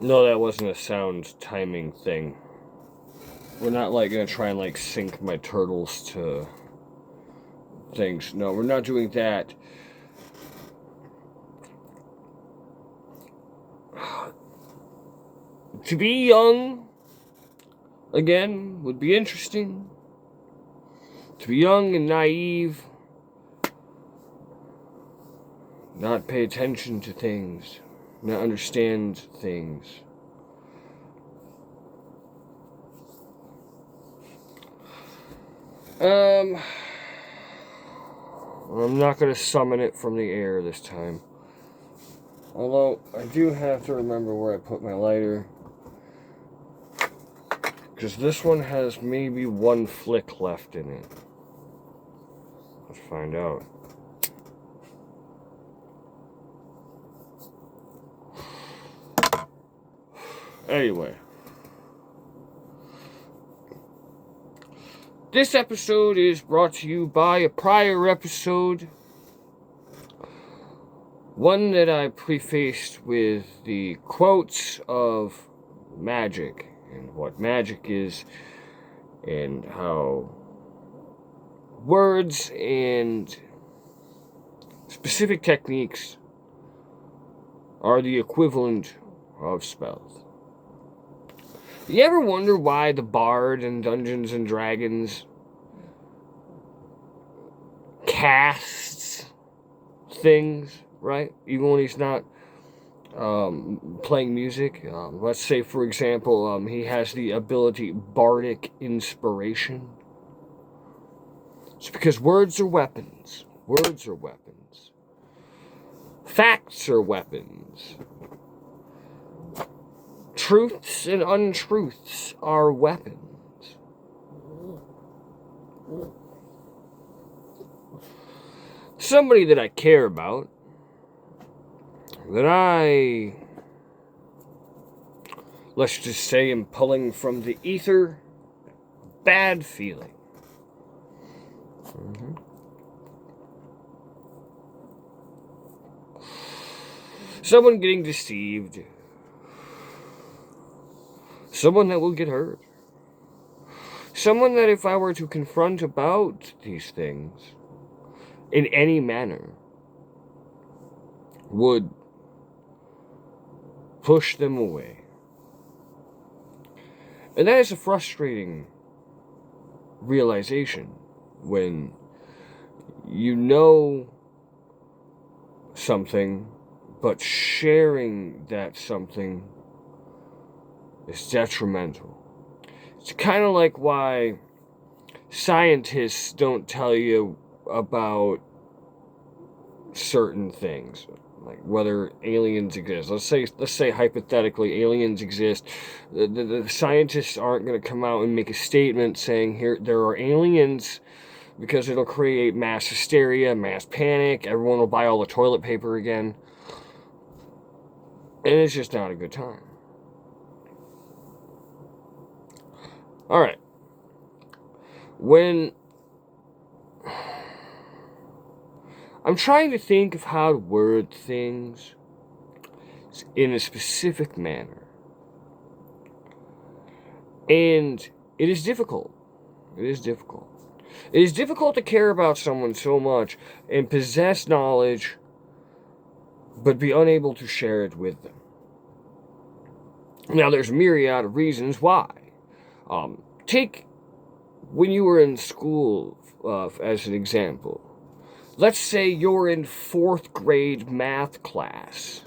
No, that wasn't a sound timing thing. We're not like gonna try and like sync my turtles to things. No, we're not doing that. To be young again would be interesting. To be young and naive, not pay attention to things, not understand things. I'm not going to summon it from the air this time. Although, I do have to remember where I put my lighter. Because this one has maybe one flick left in it. Let's find out. Anyway. This episode is brought to you by a prior episode. One that I prefaced with the quotes of magic and what magic is and how words and specific techniques are the equivalent of spells. You ever wonder why the bard in Dungeons and Dragons casts things, right? Even when he's not playing music. Let's say, for example, he has the ability Bardic Inspiration. It's because words are weapons. Words are weapons. Facts are weapons. Truths and untruths are weapons. Somebody that I care about, that let's just say, am pulling from the ether, bad feeling. Someone getting deceived. Someone that will get hurt. Someone that if I were to confront about these things in any manner would push them away. And that is a frustrating realization when you know something, but sharing that something is detrimental. It's kind of like why scientists don't tell you about certain things, like whether aliens exist. Let's say hypothetically aliens exist. The scientists aren't going to come out and make a statement saying here there are aliens, because it'll create mass hysteria, mass panic. Everyone will buy all the toilet paper again, and it's just not a good time. All right. When I'm trying to think of how to word things in a specific manner, and it is difficult. It is difficult. It is difficult to care about someone so much and possess knowledge, but be unable to share it with them. Now, there's a myriad of reasons why. Take when you were in school, as an example. Let's say you're in 4th grade math class.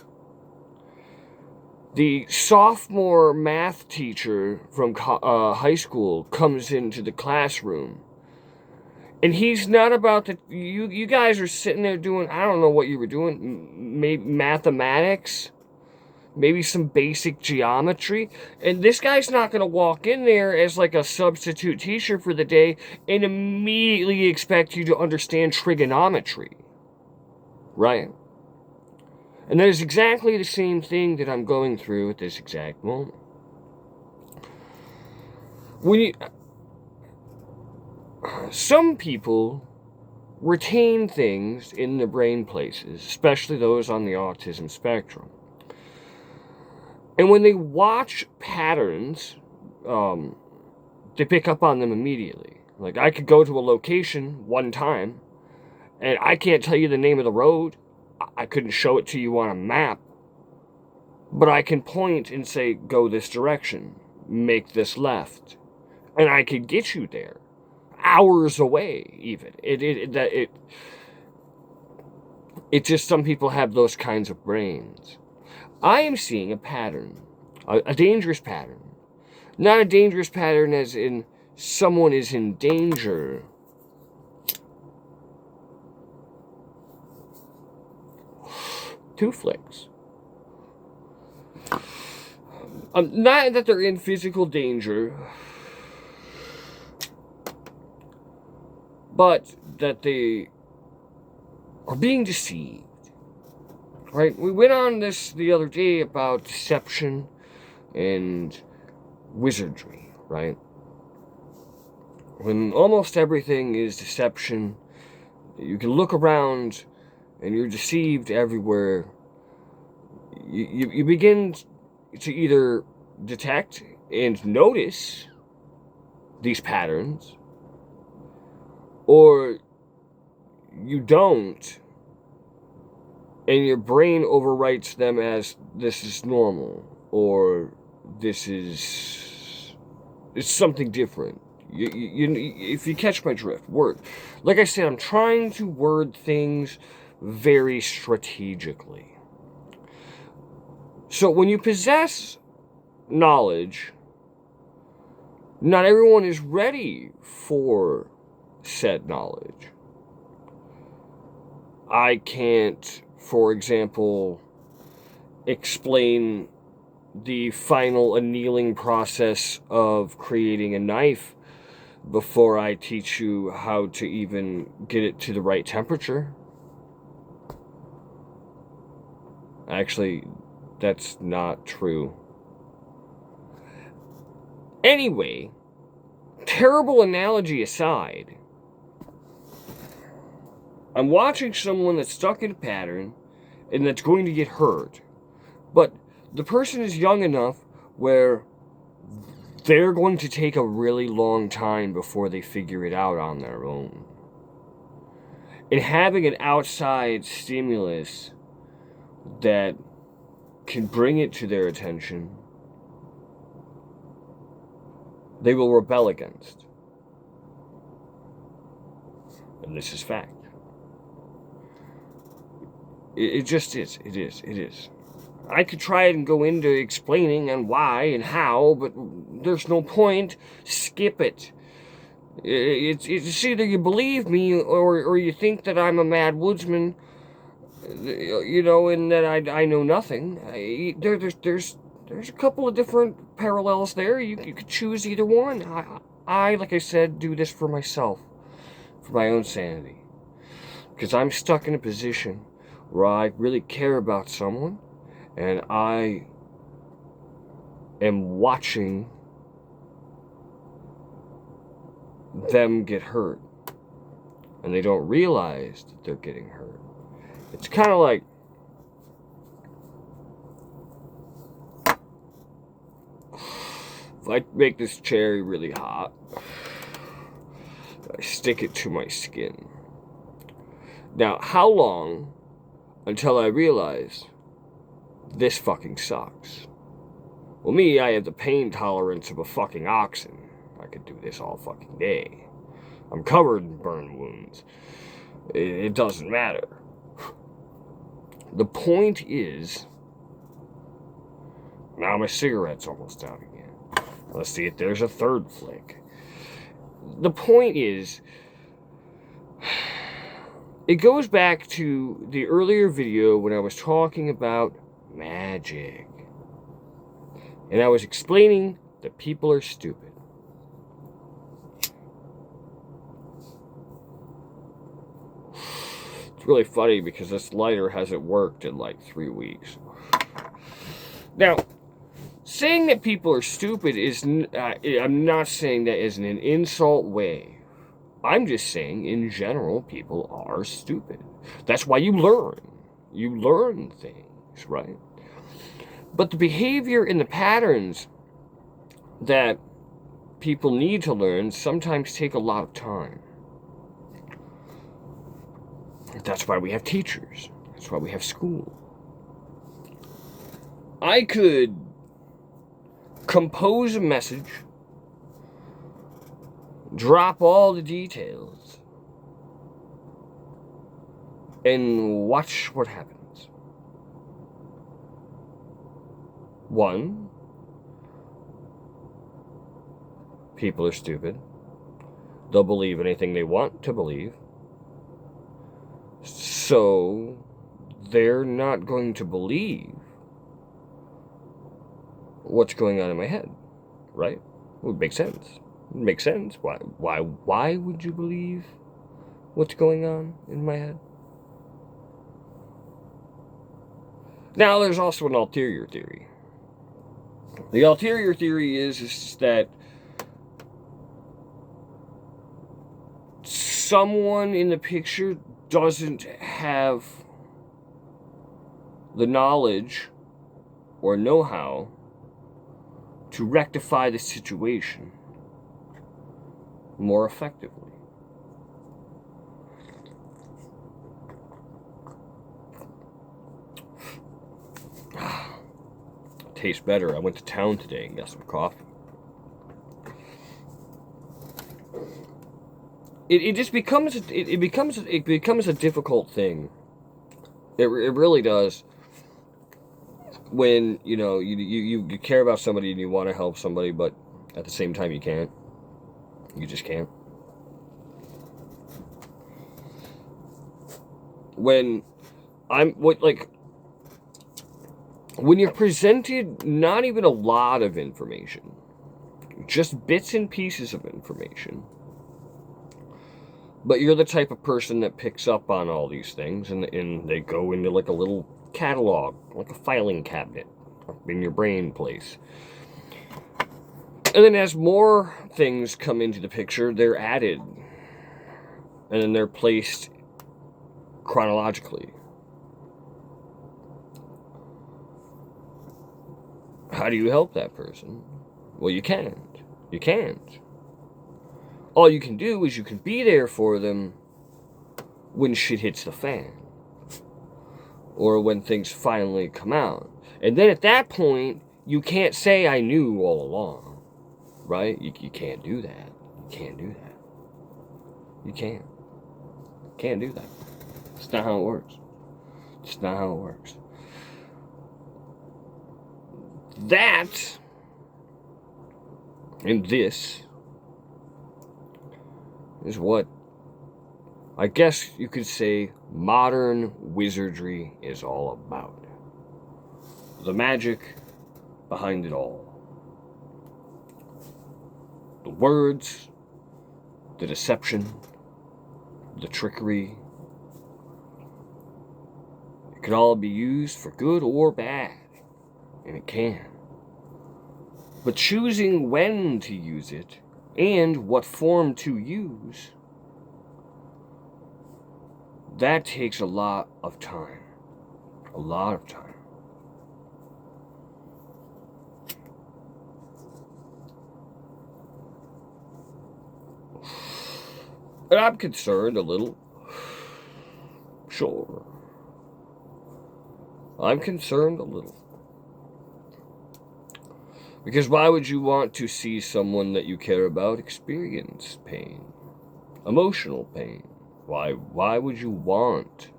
The sophomore math teacher from high school comes into the classroom. And he's not about to... You guys are sitting there doing... I don't know what you were doing. Maybe mathematics. Maybe some basic geometry. And this guy's not going to walk in there as like a substitute teacher for the day and immediately expect you to understand trigonometry. Right? And that is exactly the same thing that I'm going through at this exact moment. Some people retain things in their brain places, especially those on the autism spectrum. And when they watch patterns, they pick up on them immediately. Like, I could go to a location one time, and I can't tell you the name of the road. I couldn't show it to you on a map. But I can point and say, go this direction, make this left. And I could get you there. Hours away, even. It's just some people have those kinds of brains. I am seeing a pattern. A dangerous pattern. Not a dangerous pattern as in someone is in danger. Two flicks. Not that they're in physical danger, but that they are being deceived. Right? We went on this the other day about deception and wizardry, right? When almost everything is deception, you can look around and you're deceived everywhere. You begin to either detect and notice these patterns, or you don't, and your brain overwrites them as this is normal, or this is it's something different. If you catch my drift, like I said, I'm trying to word things very strategically. So when you possess knowledge, not everyone is ready for said knowledge. I can't, for example, explain the final annealing process of creating a knife before I teach you how to even get it to the right temperature. Actually, that's not true. Anyway, terrible analogy aside, I'm watching someone that's stuck in a pattern and that's going to get hurt. But the person is young enough where they're going to take a really long time before they figure it out on their own. And having an outside stimulus that can bring it to their attention, they will rebel against. And this is fact. It just is. It is. I could try and go into explaining and why and how, but there's no point. Skip it. It's either you believe me or you think that I'm a mad woodsman, you know, and that I know nothing. There's a couple of different parallels there. You could choose either one. I, like I said, do this for myself, for my own sanity. Because I'm stuck in a position where I really care about someone, and I am watching them get hurt, and they don't realize that they're getting hurt. It's kind of like if I make this cherry really hot, I stick it to my skin. Now, how long until I realize this fucking sucks? Well, me, I have the pain tolerance of a fucking oxen. I could do this all fucking day. I'm covered in burn wounds. It doesn't matter. The point is, now my cigarette's almost out again. Let's see if there's a third flick. The point is, it goes back to the earlier video when I was talking about magic. And I was explaining that people are stupid. It's really funny because this lighter hasn't worked in like 3 weeks. Now, saying that people are stupid is, I'm not saying that as in an insult way. I'm just saying, in general, people are stupid. That's why you learn. You learn things, right? But the behavior and the patterns that people need to learn sometimes take a lot of time. That's why we have teachers. That's why we have school. I could compose a message, drop all the details, and watch what happens. 1, people are stupid. They'll believe anything they want to believe. So, they're not going to believe what's going on in my head, right? It would make sense. It makes sense. Why would you believe what's going on in my head? Now, there's also an ulterior theory. The ulterior theory is that someone in the picture doesn't have the knowledge or know-how to rectify the situation more effectively. Tastes better. I went to town today and got some coffee. It just becomes it becomes a difficult thing. It really does. When you care about somebody and you want to help somebody, but at the same time you can't. You just can't. When you're presented not even a lot of information, just bits and pieces of information, but you're the type of person that picks up on all these things, and they go into like a little catalog, like a filing cabinet in your brain place. And then as more things come into the picture, they're added, and then they're placed chronologically. How do you help that person? Well, you can't. You can't. All you can do is you can be there for them when shit hits the fan. Or when things finally come out. And then at that point, you can't say, I knew all along. Right? You can't do that. You can't do that. You can't. Can't do that. It's not how it works. It's not how it works. That, and this, is what I guess you could say modern wizardry is all about. The magic behind it all. The words, the deception, the trickery. It can all be used for good or bad. And it can. But choosing when to use it and what form to use, that takes a lot of time. A lot of time. And I'm concerned a little. Sure. I'm concerned a little. Because why would you want to see someone that you care about experience pain? Emotional pain. Why would you want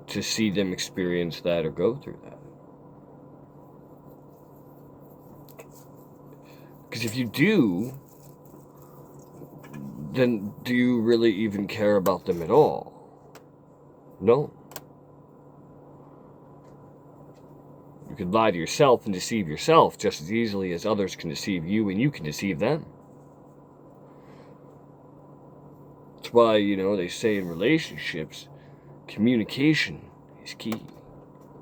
to see them experience that or go through that? Because if you do, then do you really even care about them at all? No. You can lie to yourself and deceive yourself just as easily as others can deceive you and you can deceive them. That's why, they say in relationships, communication is key,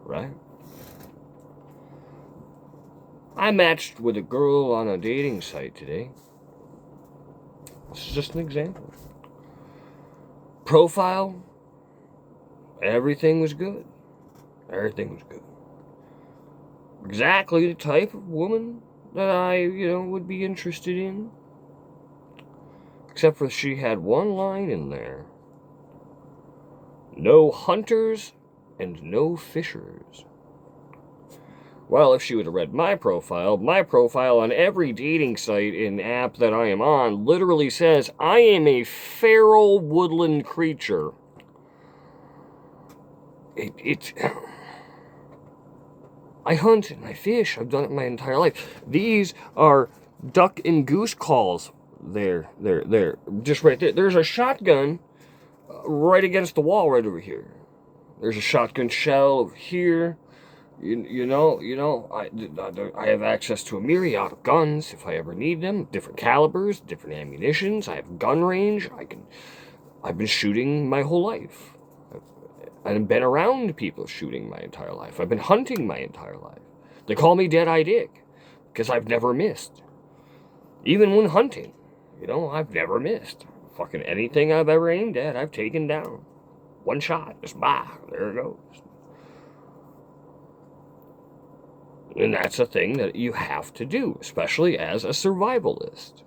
right? I matched with a girl on a dating site today. This is just an example. Profile, everything was good. Everything was good. exactly the type of woman that I, would be interested in. Except for she had one line in there. No hunters and no fishers. Well, if she would have read my profile on every dating site and app that I am on literally says, I am a feral woodland creature. I hunt and I fish. I've done it my entire life. These are duck and goose calls. There. Just right there. There's a shotgun right against the wall right over here. There's a shotgun shell over here. I have access to a myriad of guns if I ever need them. Different calibers, different ammunitions. I have gun range. I've been shooting my whole life. I've been around people shooting my entire life. I've been hunting my entire life. They call me Dead-Eye Dick because I've never missed. Even when hunting, I've never missed. Fucking anything I've ever aimed at, I've taken down. One shot, just there it goes. And that's a thing that you have to do, especially as a survivalist.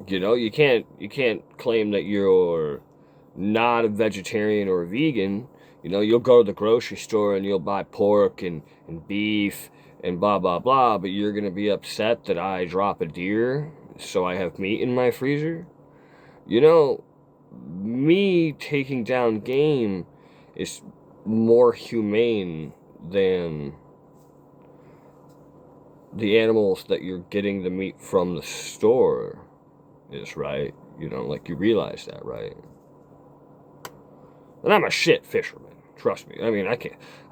You can't claim that you're not a vegetarian or a vegan. You'll go to the grocery store and you'll buy pork and beef and blah, blah, blah, but you're going to be upset that I drop a deer so I have meat in my freezer. Me taking down game is more humane than the animals that you're getting the meat from the store is, right? You realize that, right? And I'm a shit fisherman, trust me. I mean, I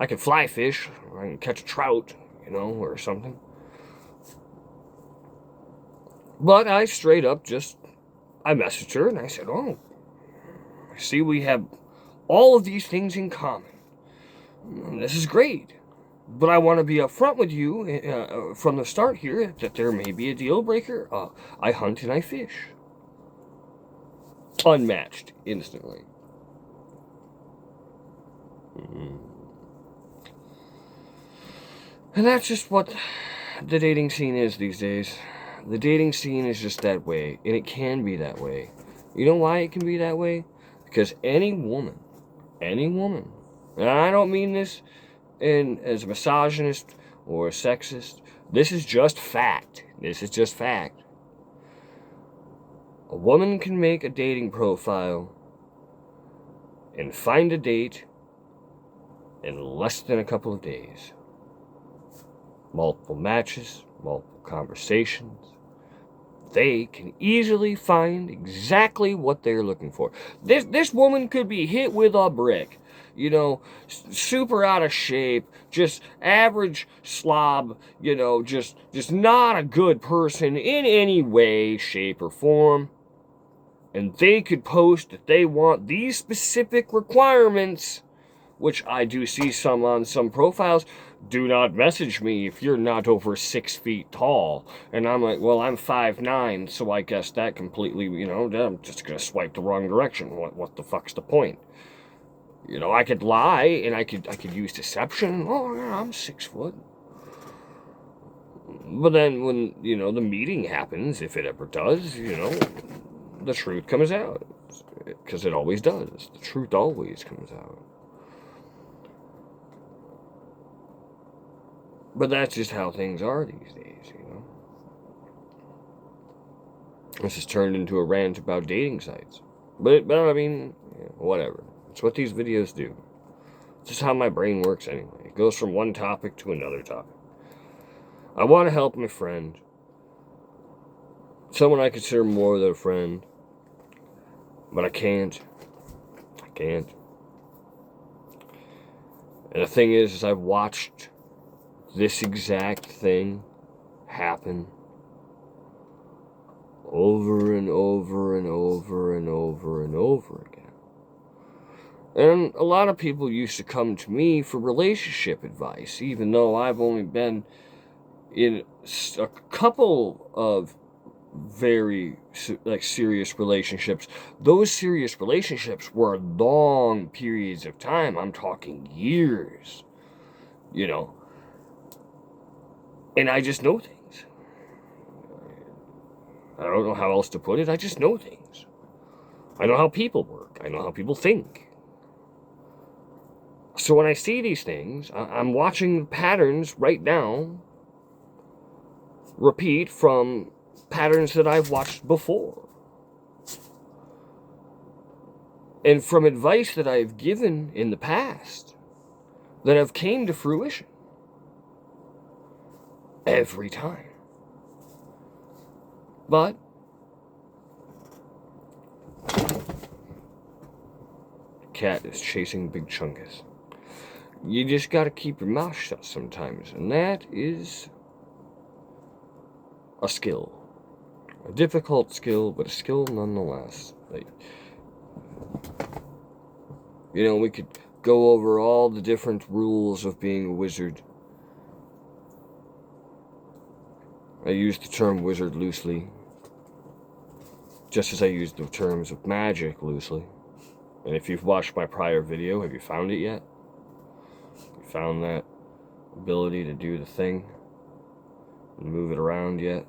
can fly fish, or I can catch a trout, or something. But I straight up I messaged her and I said, oh, I see we have all of these things in common. This is great. But I want to be upfront with you from the start here that there may be a deal breaker. I hunt and I fish. Unmatched, instantly. And that's just what the dating scene is these days. The dating scene is just that way, and it can be that way. You know why it can be that way? Because any woman, and I don't mean this as a misogynist or a sexist. This is just fact. A woman can make a dating profile and find a date in less than a couple of days. Multiple matches, multiple conversations. They can easily find exactly what they're looking for. This woman could be hit with a brick. Super out of shape, just average slob, just not a good person in any way, shape, or form. And they could post that they want these specific requirements, which I do see some on some profiles. Do not message me if you're not over 6 feet tall. And I'm like, well, I'm 5'9", so I guess that completely, I'm just going to swipe the wrong direction. What the fuck's the point? I could lie and I could use deception. Oh, yeah, I'm 6 foot. But then when, the meeting happens, if it ever does, the truth comes out. Because it always does. The truth always comes out. But that's just how things are these days, This has turned into a rant about dating sites. But I mean, whatever. It's what these videos do. It's just how my brain works anyway. It goes from one topic to another topic. I want to help my friend. Someone I consider more than a friend. But I can't. And the thing is I've watched this exact thing happen over and over and over and over and over again. And a lot of people used to come to me for relationship advice, even though I've only been in a couple of very like serious relationships. Those serious relationships were long periods of time. I'm talking years, you know. And I just know things. I don't know how else to put it. I just know things. I know how people work. I know how people think. So when I see these things, I'm watching patterns right now repeat from patterns that I've watched before. And from advice that I've given in the past that have came to fruition. Every time. But cat is chasing Big Chungus. You just gotta keep your mouth shut sometimes, and that is a skill. A difficult skill, but a skill nonetheless. Like, you know, we could go over all the different rules of being a wizard. I use the term wizard loosely, just as I use the terms of magic loosely. And if you've watched my prior video, have you found it yet? You found that ability to do the thing and move it around yet?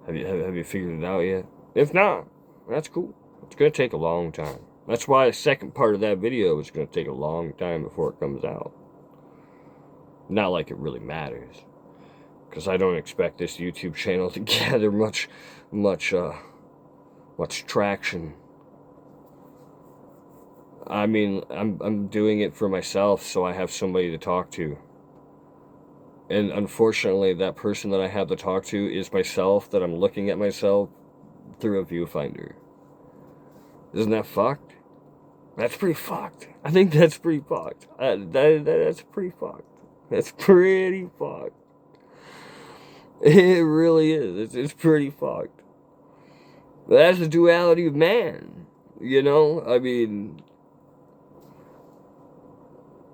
Have you figured it out yet? If not, that's cool. It's going to take a long time. That's why the second part of that video is going to take a long time before it comes out. Not like it really matters, because I don't expect this YouTube channel to gather much traction. I mean, I'm doing it for myself, so I have somebody to talk to. And unfortunately, that person that I have to talk to is myself, that I'm looking at myself through a viewfinder. Isn't that fucked? That's pretty fucked. I think that's pretty fucked. That's pretty fucked. That's pretty fucked. It really is. It's pretty fucked. But that's the duality of man. You know? I mean,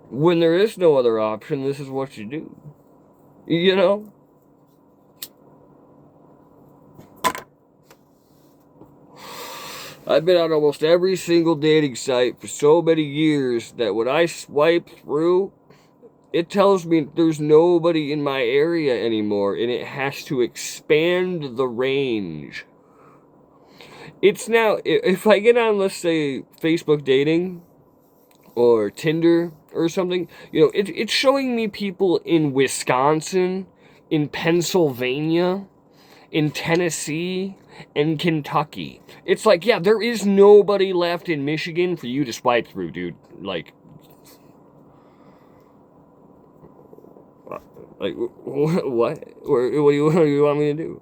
when there is no other option, this is what you do. You know? I've been on almost every single dating site for so many years that when I swipe through, it tells me there's nobody in my area anymore, and it has to expand the range. It's now, if I get on, let's say, Facebook dating or Tinder or something, you know, it's showing me people in Wisconsin, in Pennsylvania, in Tennessee, and Kentucky. It's like, yeah, there is nobody left in Michigan for you to swipe through, dude. Like, what? What do you want me to do?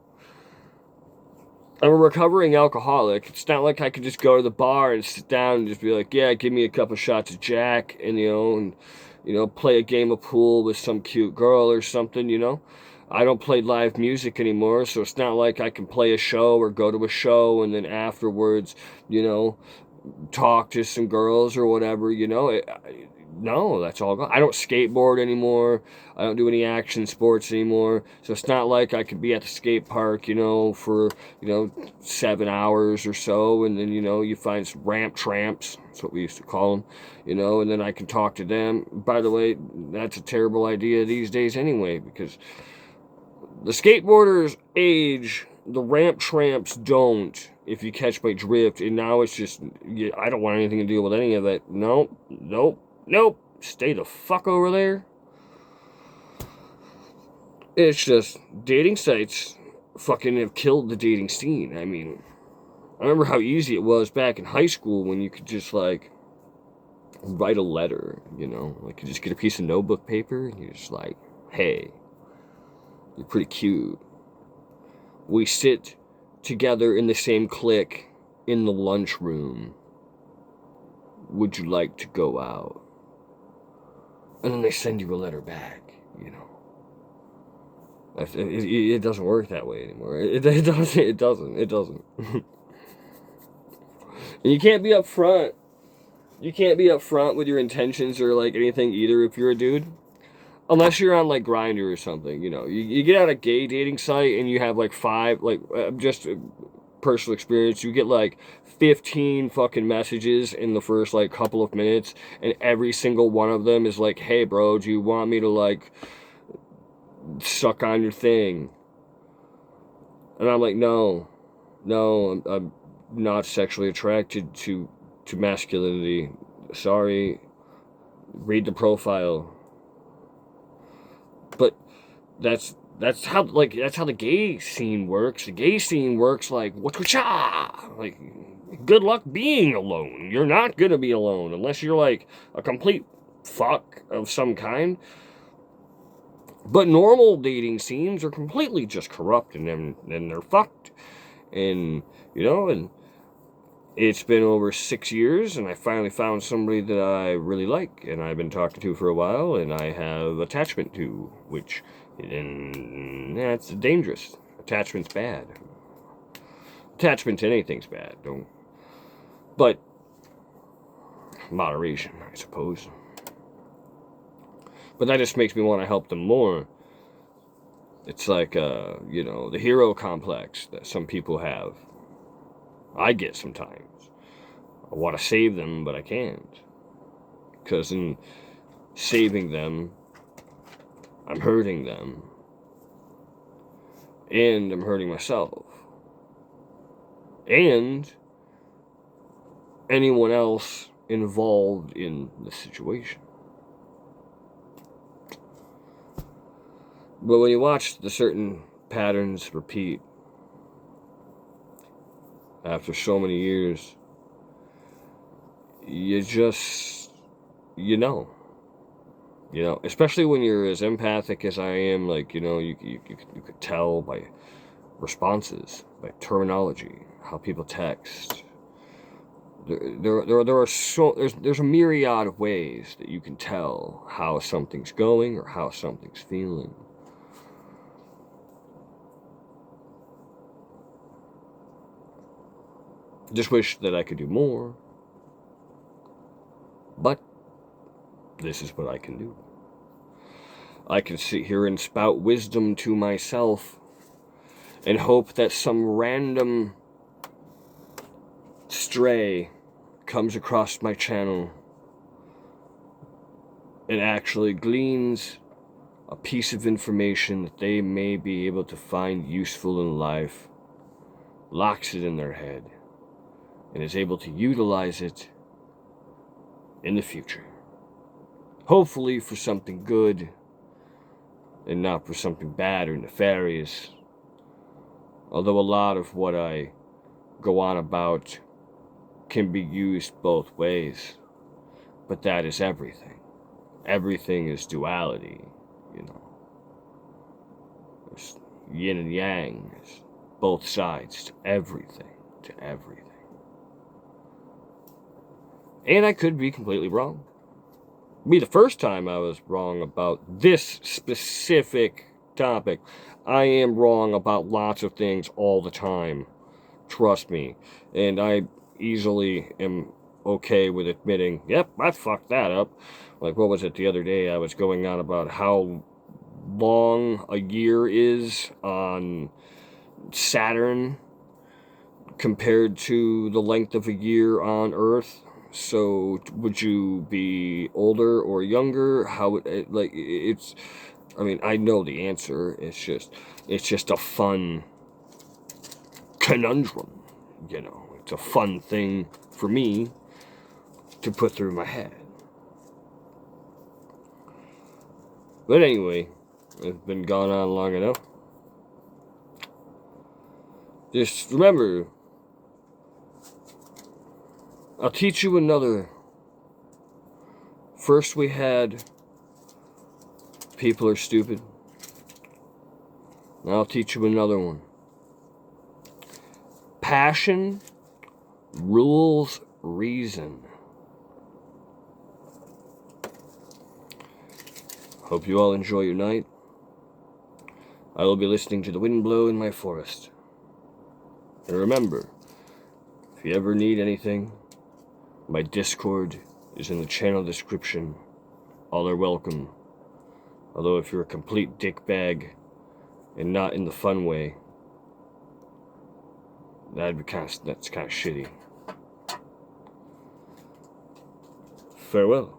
I'm a recovering alcoholic. It's not like I could just go to the bar and sit down and just be like, yeah, give me a couple shots of Jack, and, you know, play a game of pool with some cute girl or something, you know? I don't play live music anymore, so it's not like I can play a show or go to a show and then afterwards, you know, talk to some girls or whatever, you know? No, that's all gone. I don't skateboard anymore. I don't do any action sports anymore. So it's not like I could be at the skate park, you know, for, 7 hours or so. And then, you find some ramp tramps. That's what we used to call them, and then I can talk to them. By the way, that's a terrible idea these days anyway, because the skateboarders age, the ramp tramps don't, if you catch my drift. And now it's just, I don't want anything to deal with any of that. Nope. Stay the fuck over there. It's just, dating sites fucking have killed the dating scene. I mean, I remember how easy it was back in high school when you could just, like, write a letter, Like, you just get a piece of notebook paper and you're just like, hey, you're pretty cute. We sit together in the same clique in the lunchroom. Would you like to go out? And then they send you a letter back, It doesn't work that way anymore. It doesn't. And you can't be upfront. You can't be upfront with your intentions or, like, anything either if you're a dude. Unless you're on, like, Grindr or something, you know. You get on a gay dating site and you have, like, 5, like, just personal experience, you get, like, 15 fucking messages in the first, like, couple of minutes, and every single one of them is like, hey, bro, do you want me to, like, suck on your thing? And I'm like, no, I'm not sexually attracted to masculinity. Sorry, read the profile. But that's how the gay scene works. The gay scene works like whatcha, like good luck being alone. You're not gonna be alone unless you're like a complete fuck of some kind. But normal dating scenes are completely just corrupt and they're fucked. And you know, and it's been over 6 years, and I finally found somebody that I really like, and I've been talking to for a while, and I have attachment to, which, and that's dangerous. Attachment's bad. Attachment to anything's bad, don't. But moderation, I suppose. But that just makes me want to help them more. It's like, you know, the hero complex that some people have. I get sometimes. I want to save them, but I can't. Because in saving them, I'm hurting them. And I'm hurting myself. And anyone else involved in the situation. But when you watch the certain patterns repeat after so many years, you just, you know, especially when you're as empathic as I am, like, you know, you could tell by responses, by terminology, how people text. There are so, there's a myriad of ways that you can tell how something's going or how something's feeling. Just wish that I could do more. But this is what I can do. I can sit here and spout wisdom to myself and hope that some random stray comes across my channel and actually gleans a piece of information that they may be able to find useful in life, locks it in their head, and is able to utilize it in the future. Hopefully for something good and not for something bad or nefarious. Although a lot of what I go on about can be used both ways. But that is everything. Everything is duality, you know. There's yin and yang. There's both sides to everything. And I could be completely wrong. It'd be the first time I was wrong about this specific topic. I am wrong about lots of things all the time. Trust me. And I easily am okay with admitting, yep, I fucked that up. Like, what was it the other day? I was going on about how long a year is on Saturn compared to the length of a year on Earth. So would you be older or younger? How like it's, I mean, I know the answer. It's just a fun conundrum, you know. It's a fun thing for me to put through my head. But anyway, it's been gone on long enough. Just remember, I'll teach you another. First we had people are stupid. Now I'll teach you another one. Passion rules reason. Hope you all enjoy your night. I will be listening to the wind blow in my forest. And remember, if you ever need anything, my Discord is in the channel description. All are welcome. Although if you're a complete dickbag and not in the fun way, that's kind of shitty. Farewell.